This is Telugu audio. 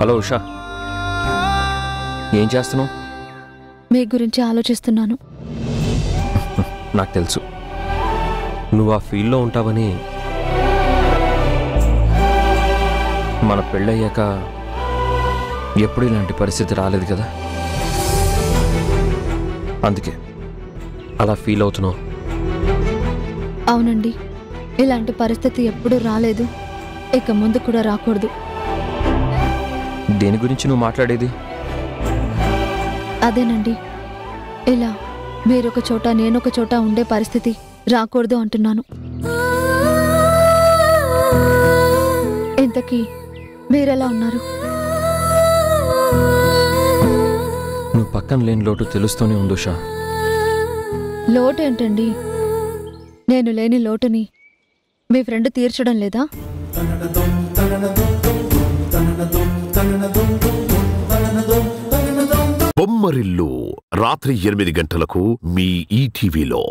హలో ఉషా, ఏం చేస్తున్నావు? మీ గురించి ఆలోచిస్తున్నాను. నాకు తెలుసు నువ్వు ఆ ఫీల్డ్లో ఉంటావని. మన పెళ్ళయ్యాక ఎప్పుడు ఇలాంటి పరిస్థితి రాలేదు కదా, అందుకే అలా ఫీల్ అవుతున్నావు. అవునండి, ఇలాంటి పరిస్థితి ఎప్పుడూ రాలేదు, ఇక ముందు కూడా రాకూడదు. దేని గురించి నువ్వు మాట్లాడేది? అదేనండి, ఇలా మీరొక చోట నేనొక చోట ఉండే పరిస్థితి రాకూడదు అంటున్నాను. ఇంతకీ మీరెలా ఉన్నారు? నువ్వు పక్కన లేని లోటు తెలుస్తూనే ఉంది ఉషా. లోటేంటండి? నేను లేని లోటుని మీ ఫ్రెండ్ తీర్చడం లేదా? బొమ్మరిల్లు రాత్రి 8 గంటలకు మీ ఈటీవీలో.